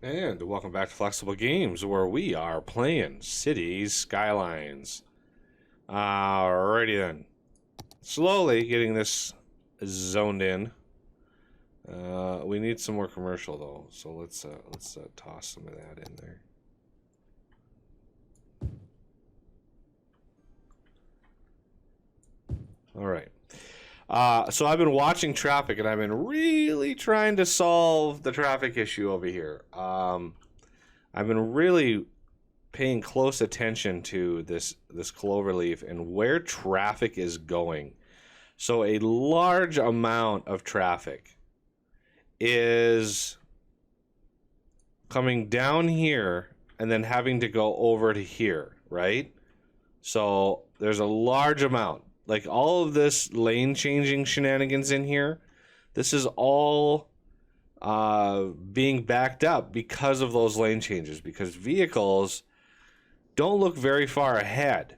And welcome back to Flexible Games, where we are playing Cities Skylines. Alrighty then. Slowly getting this zoned in. We need some more commercial though, so let's toss some of that in there. All right. So I've been watching traffic, and I've been really trying to solve the traffic issue over here. I've been really paying close attention to this cloverleaf and where traffic is going. So a large amount of traffic is coming down here and then having to go over to here, right? So there's a large amount. Like all of this lane changing shenanigans in here, this is all being backed up because of those lane changes, because vehicles don't look very far ahead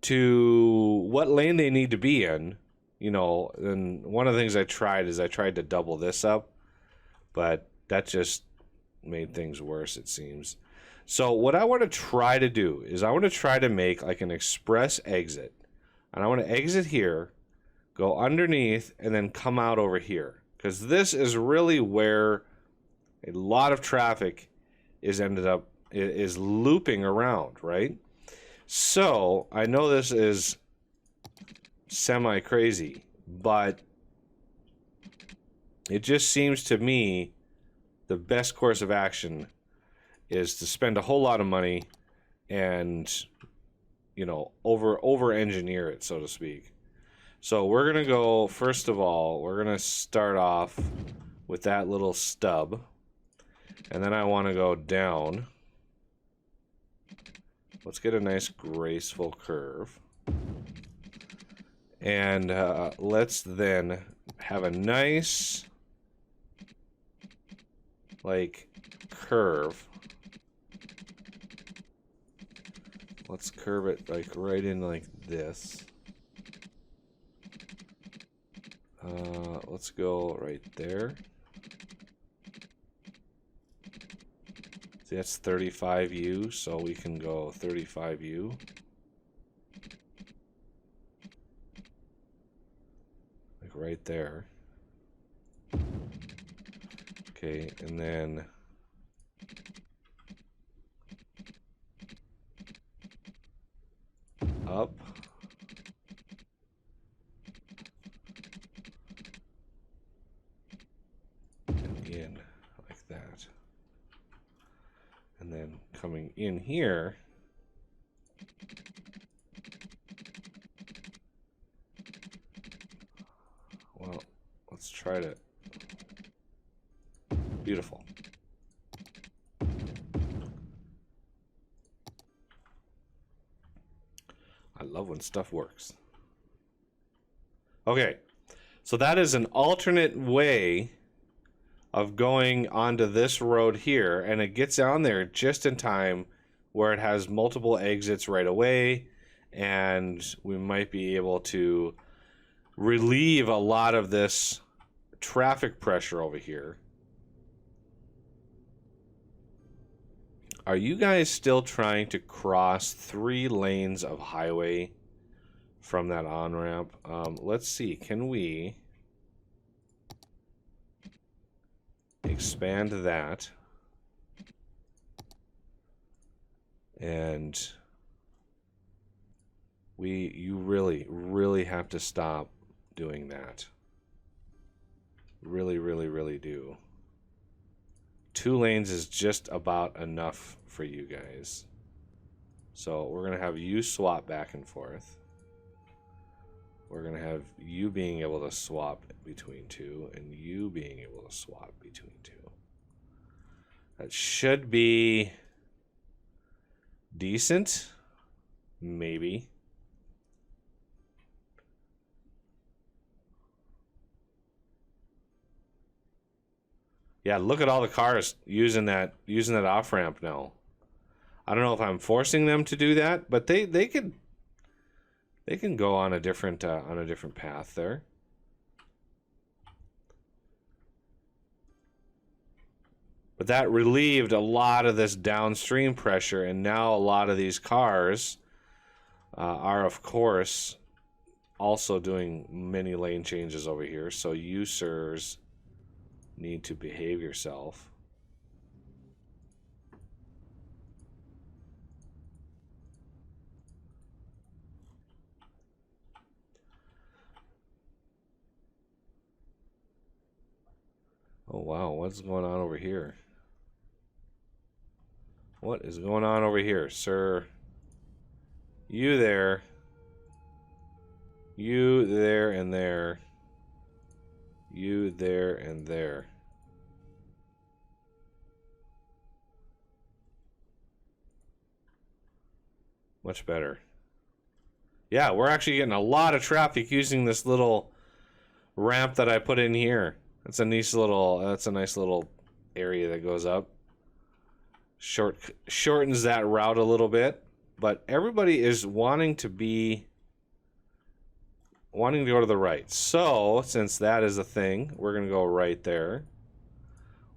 to what lane they need to be in, you know. And one of the things I tried to double this up, but that just made things worse, it seems. So what I want to try to do is I want to try to make like an express exit. And I want to exit here, go underneath, and then come out over here. Because this is really where a lot of traffic is looping around, right? So I know this is semi-crazy, but it just seems to me the best course of action is to spend a whole lot of money and, you know, over engineer it, so to speak. So we're gonna go, first of all, we're gonna start off with that little stub, and then I want to go down. Let's get a nice graceful curve, and let's then have a nice like curve. Let's curve it like right in like this. Let's go right there. See, that's 35U, so we can go 35U. Like right there. Okay, and then up. And in like that. And then coming in here. Well, let's try to. Beautiful. I love when stuff works. Okay, so that is an alternate way of going onto this road here, and it gets on there just in time where it has multiple exits right away, and we might be able to relieve a lot of this traffic pressure over here. Are you guys still trying to cross 3 lanes of highway from that on-ramp? Let's see, can we expand that? And you really have to stop doing that. Really do. 2 lanes is just about enough for you guys. So we're gonna have you swap back and forth. We're gonna have you being able to swap between 2 and you being able to swap between 2. That should be decent, maybe. Yeah, look at all the cars using that off ramp now. I don't know if I'm forcing them to do that, but they can go on a different path there. But that relieved a lot of this downstream pressure, and now a lot of these cars are, of course, also doing many lane changes over here. So you, sirs, need to behave yourself. Oh, wow. What's going on over here? What is going on over here, sir? You there. You there and there. You there and there. Much better. Yeah, we're actually getting a lot of traffic using this little ramp that I put in here. That's a nice little area that goes up. Shortens that route a little bit, but everybody is wanting to go to the right. So, since that is a thing, we're going to go right there.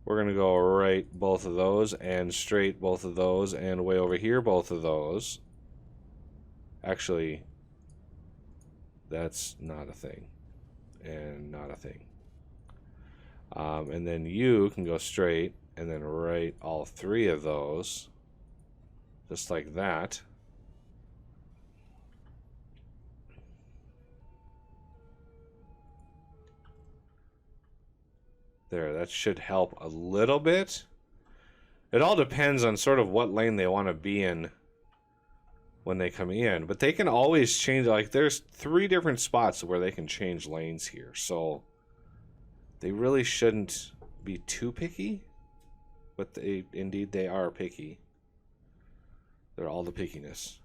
We're going to go right both of those, and straight both of those, and way over here both of those. Actually, that's not a thing. And not a thing. And then you can go straight, and then right all three of those. Just like that. There, that should help a little bit. It all depends on sort of what lane they want to be in when they come in. But they can always change, like there's 3 different spots where they can change lanes here. So they really shouldn't be too picky. But indeed they are picky. They're all the pickiness.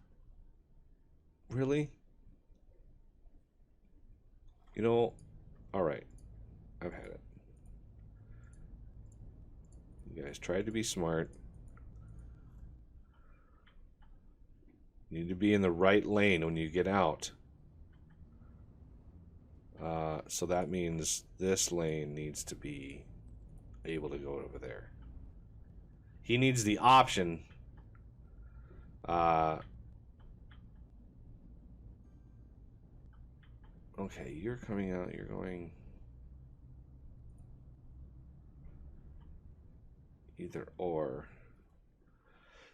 Really? You know, alright. I've had it. You guys tried to be smart. You need to be in the right lane when you get out. So that means this lane needs to be able to go over there. He needs the option. Okay, you're coming out, you're going either or.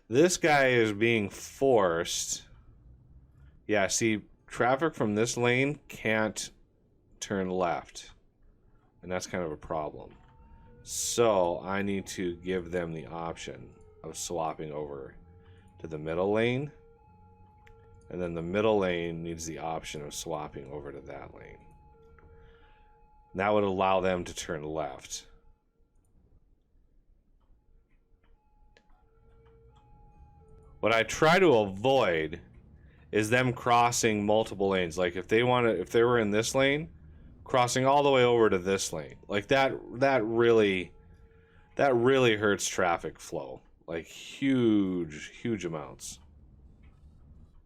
This guy is being forced. Yeah, see, traffic from this lane can't turn left. And that's kind of a problem. So I need to give them the option of swapping over to the middle lane. And then the middle lane needs the option of swapping over to that lane. That would allow them to turn left. What I try to avoid is them crossing multiple lanes. Like if they were in this lane, crossing all the way over to this lane. Like that really hurts traffic flow. Like huge amounts.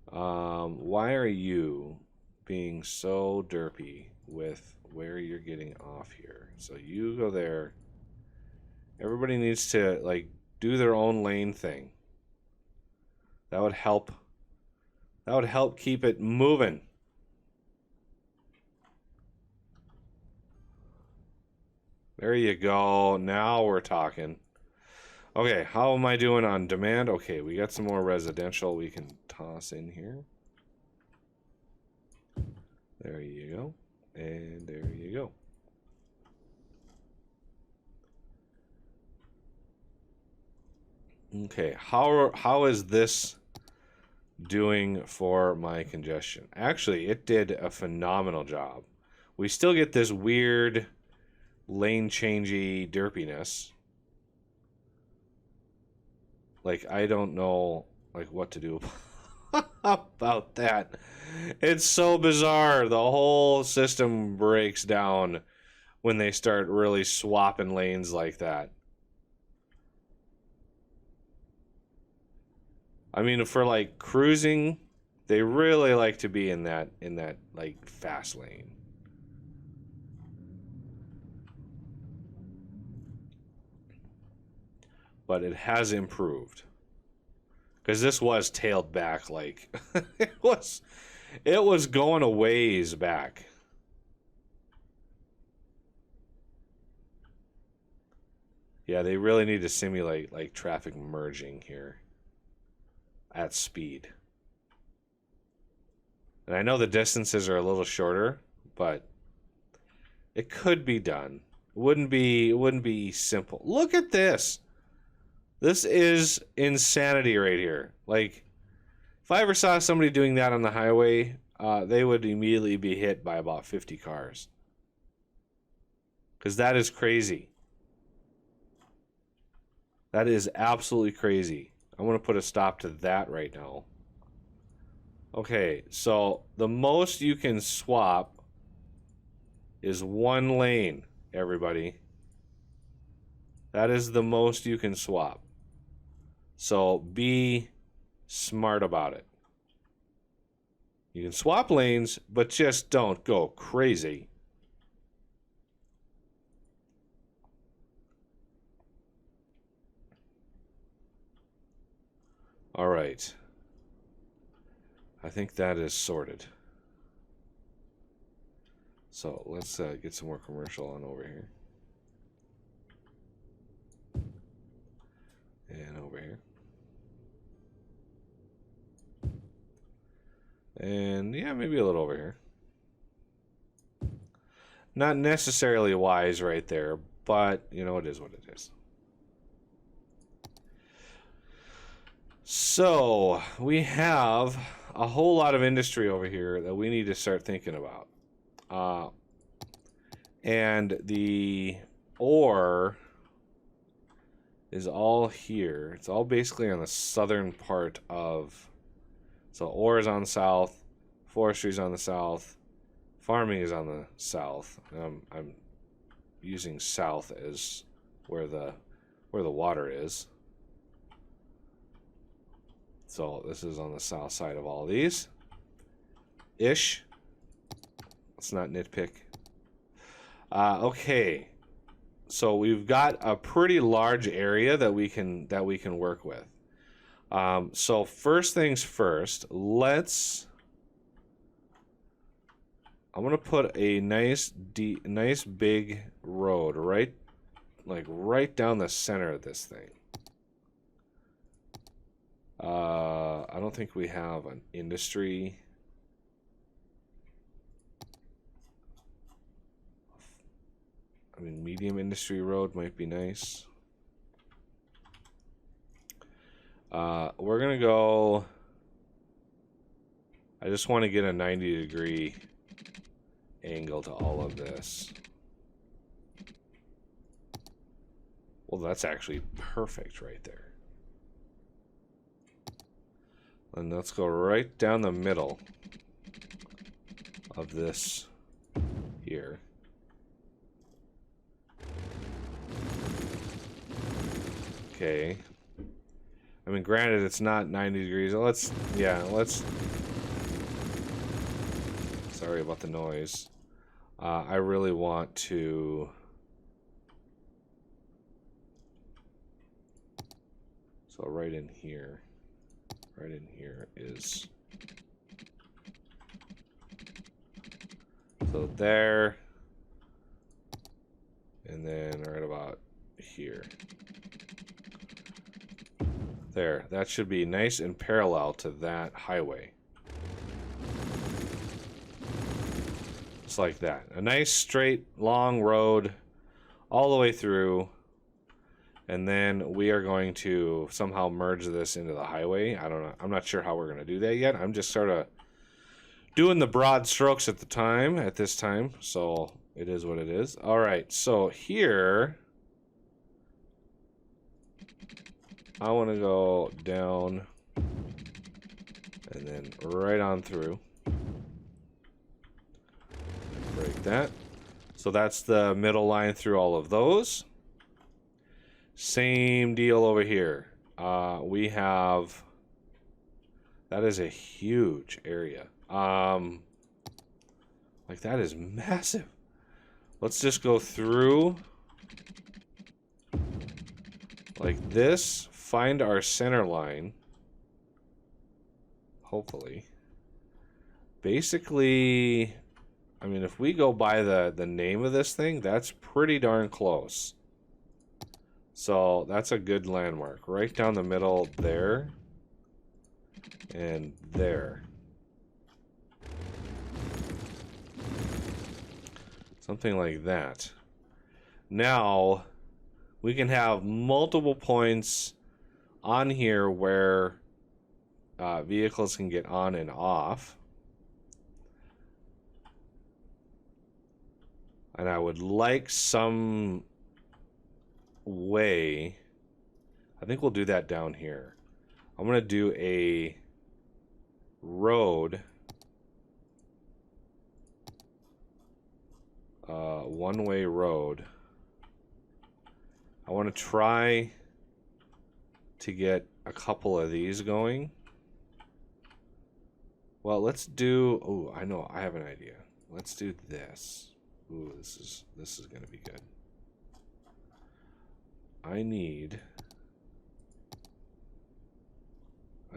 Why are you being so derpy with where you're getting off here? So you go there. Everybody needs to like do their own lane thing. That would help. That would help keep it moving. There you go. Now we're talking. Okay, how am I doing on demand? Okay, we got some more residential we can toss in here. There you go. And there you go. Okay, how is this doing for my congestion? Actually, it did a phenomenal job. We still get this weird lane changey derpiness. Like, I don't know like what to do about that. It's so bizarre. The whole system breaks down when they start really swapping lanes like that. I mean, for like cruising, they really like to be in that like fast lane. but it has improved. Because this was tailed back like it was going a ways back. Yeah, they really need to simulate like traffic merging here at speed. And I know the distances are a little shorter, but it could be done. It wouldn't be simple. Look at this. This is insanity right here. Like, if I ever saw somebody doing that on the highway, they would immediately be hit by about 50 cars. Because that is crazy. That is absolutely crazy. I'm going to put a stop to that right now. Okay, so the most you can swap is 1 lane, everybody. That is the most you can swap. So be smart about it. You can swap lanes, but just don't go crazy. All right. I think that is sorted. So let's get some more commercial on over here. And over here. And yeah, maybe a little over here. Not necessarily wise right there, but you know, it is what it is. So we have a whole lot of industry over here that we need to start thinking about. And the ore is all here. It's all basically on the southern part of... So ore is on the south, forestry is on the south, farming is on the south. I'm using south as where the water is. So this is on the south side of all these. Ish. Let's not nitpick. Okay. So we've got a pretty large area that we can work with. So first things first, I'm gonna put a nice big road right down the center of this thing. I don't think we have an industry. I mean, medium industry road might be nice. We're gonna go. I just want to get a 90-degree angle to all of this. Well, that's actually perfect right there. And let's go right down the middle of this here. Okay. I mean, granted, it's not 90 degrees. Let's... Sorry about the noise. I really want to... So right in here is... So there. And then right about here. There, that should be nice and parallel to that highway. Just like that. A nice, straight, long road all the way through. And then we are going to somehow merge this into the highway. I don't know. I'm not sure how we're going to do that yet. I'm just sort of doing the broad strokes at this time. So it is what it is. All right, so here... I want to go down and then right on through. Break that. So that's the middle line through all of those. Same deal over here. We have... That is a huge area. Like, that is massive. Let's just go through... like this, find our center line. Hopefully. Basically, I mean, if we go by the name of this thing, that's pretty darn close. So that's a good landmark. Right down the middle there. And there. Something like that. Now, we can have multiple points on here where vehicles can get on and off. And I would like some way. I think we'll do that down here. I'm going to do a road. One-way road. I want to try to get a couple of these going. Well, let's do... Oh, I know. I have an idea. Let's do this. Ooh, this is going to be good. I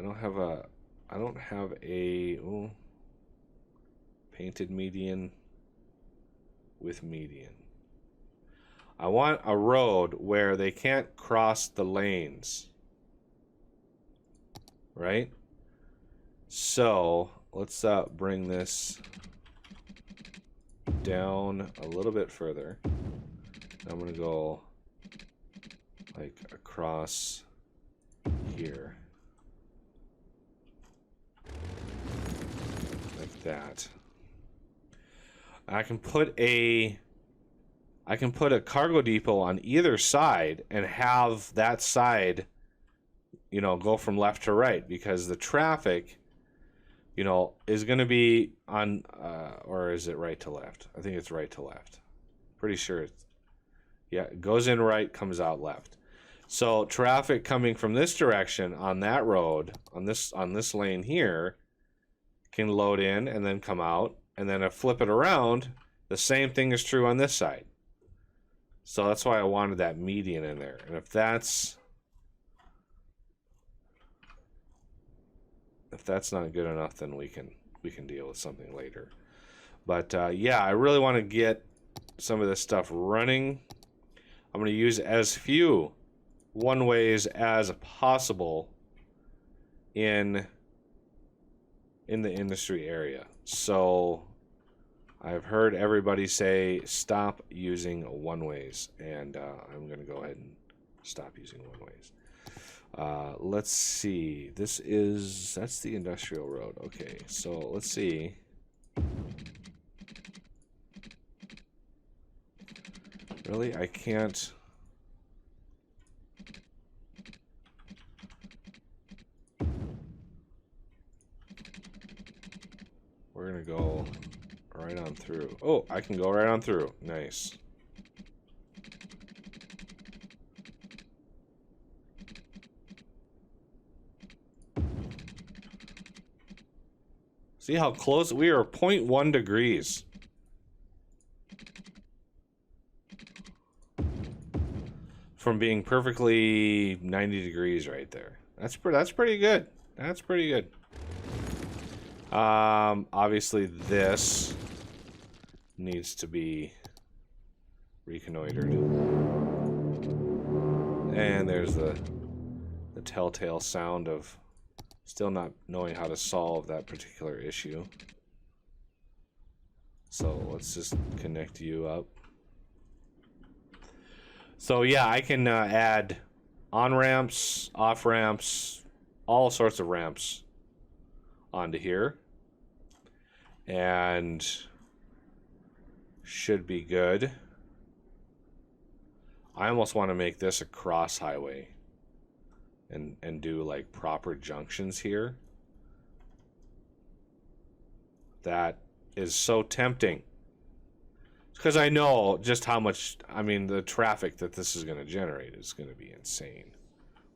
don't have a painted median with median. I want a road where they can't cross the lanes. Right? So, let's bring this down a little bit further. I'm going to go like across here. Like that. I can put a cargo depot on either side and have that side, you know, go from left to right, because the traffic, you know, is going to be on, or is it right to left? I think it's right to left. Pretty sure it's, yeah, it goes in right, comes out left. So traffic coming from this direction on that road, on this lane here, can load in and then come out, and then I flip it around, the same thing is true on this side. So that's why I wanted that median in there. And if that's not good enough, then we can deal with something later. But yeah, I really want to get some of this stuff running. I'm going to use as few one-ways as possible in the industry area. So I've heard everybody say stop using one-ways, and I'm going to go ahead and stop using one-ways. Let's see. That's the industrial road. Okay, so let's see. Really, I can't. We're gonna go right on through. Oh, I can go right on through. Nice. See how close we are? 0.1 degrees. From being perfectly 90 degrees right there. That's pretty good. That's pretty good. Obviously this needs to be reconnoitered. And there's the telltale sound of still not knowing how to solve that particular issue. So let's just connect you up. So yeah, I can add on-ramps, off-ramps, all sorts of ramps onto here. And should be good. I almost want to make this a cross highway and do like proper junctions here. That is so tempting. Because I know just how much, I mean, the traffic that this is going to generate is going to be insane.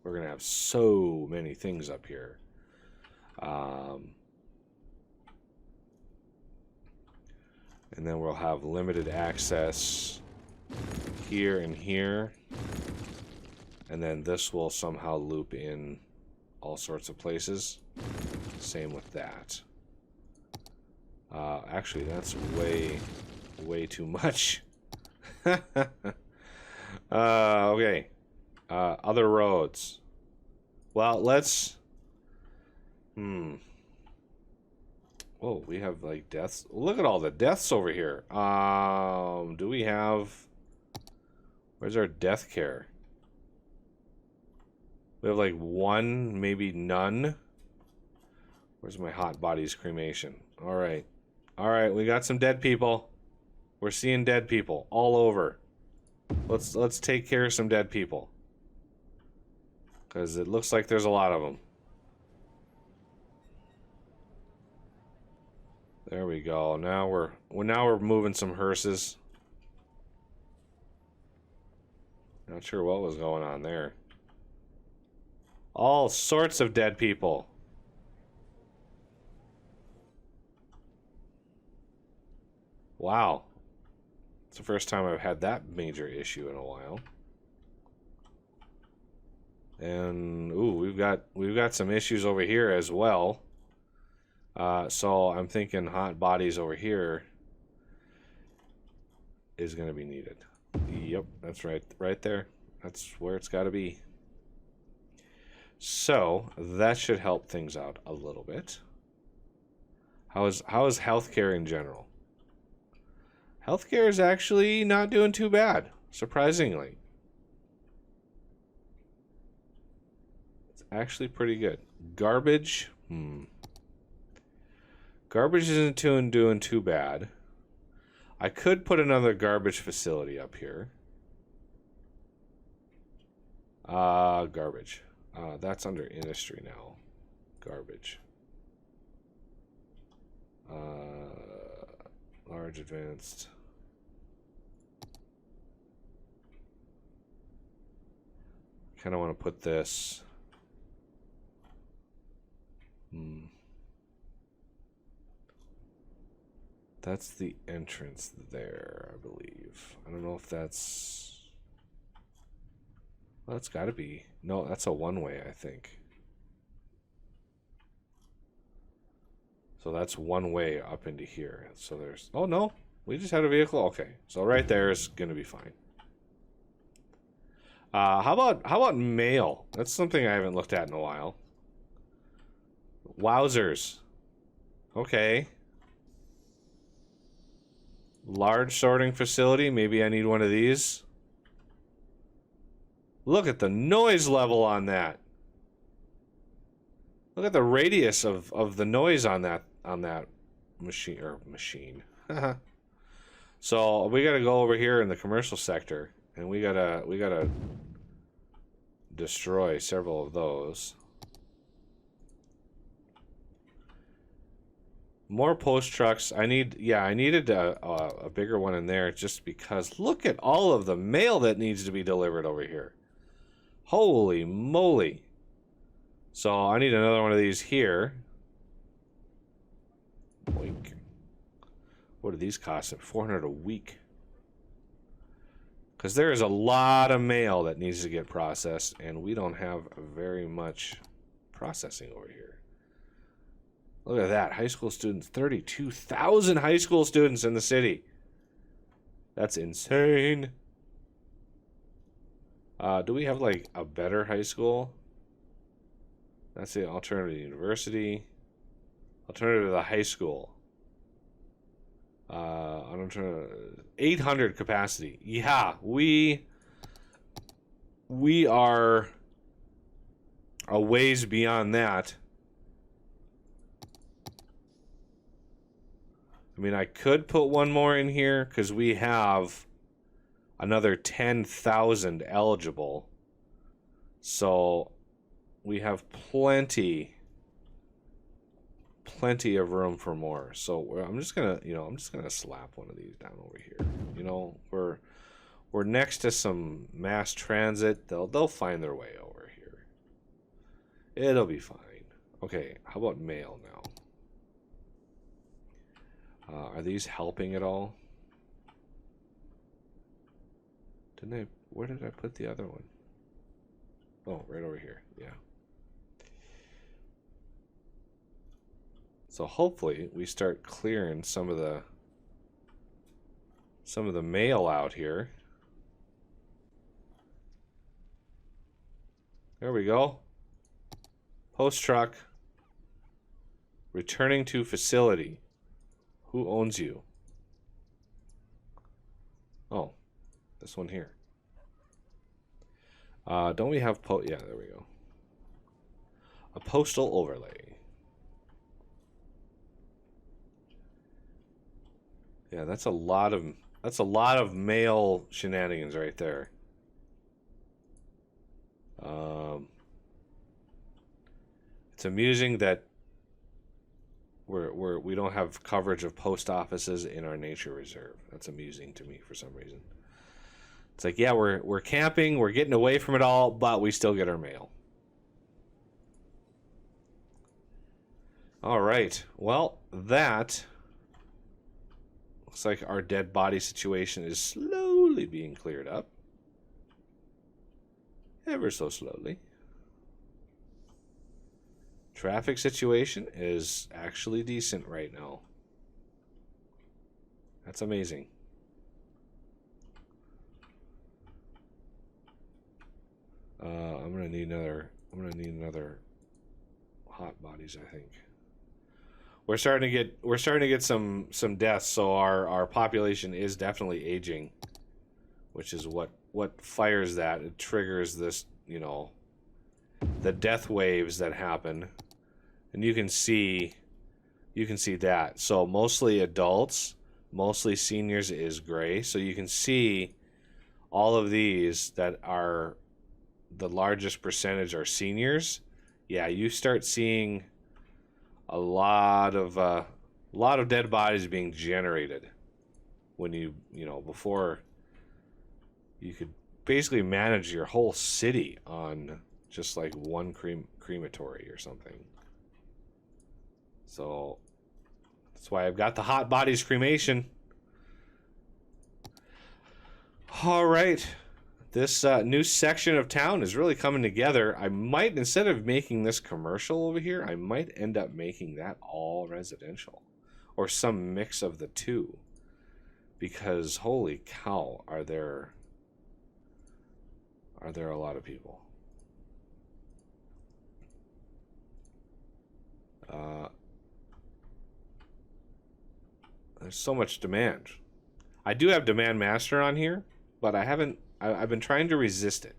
We're going to have so many things up here. And then we'll have limited access here and here. And then this will somehow loop in all sorts of places. Same with that. Actually, that's way too much. Okay. Other roads. Well, let's... Whoa, we have, like, deaths. Look at all the deaths over here. Do we have... Where's our death care? We have, like, one, maybe none. Where's my hot bodies cremation? All right. All right, we got some dead people. We're seeing dead people all over. Let's take care of some dead people. Because it looks like there's a lot of them. There we go. Now we're moving some hearses. Not sure what was going on there. All sorts of dead people. Wow. It's the first time I've had that major issue in a while. And ooh, we've got some issues over here as well. So I'm thinking hot bodies over here is going to be needed. Yep, that's right there. That's where it's got to be. So that should help things out a little bit. How is healthcare in general? Healthcare is actually not doing too bad, surprisingly. It's actually pretty good. Garbage, Garbage isn't doing too bad. I could put another garbage facility up here. Garbage. That's under industry now. Garbage. Large advanced. Kind of want to put this. That's the entrance there, I believe. I don't know if that's... Well, that's got to be... No, that's a one-way, I think. So that's one way up into here. So there's... Oh, no. We just had a vehicle? Okay. So right there is going to be fine. How about mail? That's something I haven't looked at in a while. Wowzers. Okay. Large sorting facility. Maybe I need one of these. Look at the noise level on that. Look at the radius of the noise on that machine. So we gotta go over here in the commercial sector, and we gotta destroy several of those. More post trucks. I needed a bigger one in there just because look at all of the mail that needs to be delivered over here. Holy moly. So I need another one of these here. Boink. What do these cost? At $400 a week. Because there is a lot of mail that needs to get processed, and we don't have very much processing over here. Look at that. High school students. 32,000 high school students in the city. That's insane. Do we have, like, a better high school? That's the alternative university. Alternative to the high school. 800 capacity. Yeah, we are a ways beyond that. I mean, I could put one more in here because we have another 10,000 eligible. So we have plenty of room for more. So I'm just gonna slap one of these down over here. You know, we're next to some mass transit. They'll find their way over here. It'll be fine. Okay, how about mail now? Are these helping at all? Where did I put the other one? Oh, right over here. Yeah. So hopefully we start clearing some of the mail out here. There we go. Post truck. Returning to facility. Who owns you? Oh, this one here. Don't we have yeah, there we go. A postal overlay. Yeah, that's a lot of mail shenanigans right there. It's amusing that we don't have coverage of post offices in our nature reserve. That's amusing to me for some reason. It's like, yeah, we're camping, we're getting away from it all, but we still get our mail. All right. Well, that looks like our dead body situation is slowly being cleared up. Ever so slowly. Traffic situation is actually decent right now. That's amazing. I'm gonna need another hot bodies, I think. We're starting to get some deaths, so our population is definitely aging, which is what fires that. It triggers this, you know, the death waves that happen. And you can see that. So mostly adults, mostly seniors is gray. So you can see all of these that are the largest percentage are seniors. Yeah, you start seeing a lot of dead bodies being generated when you know, before you could basically manage your whole city on just like one crematory or something. So that's why I've got the hot bodies cremation. All right. This new section of town is really coming together. I might, instead of making this commercial over here, I might end up making that all residential. Or some mix of the two. Because, holy cow, are there a lot of people. There's so much demand. I do have Demand Master on here, but I haven't. I've been trying to resist it.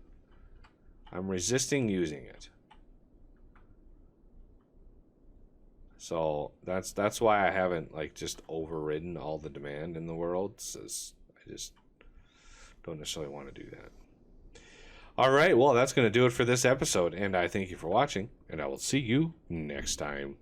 I'm resisting using it. So that's why I haven't like just overridden all the demand in the world. Says I just don't necessarily want to do that. All right, well, that's going to do it for this episode, and I thank you for watching, and I will see you next time.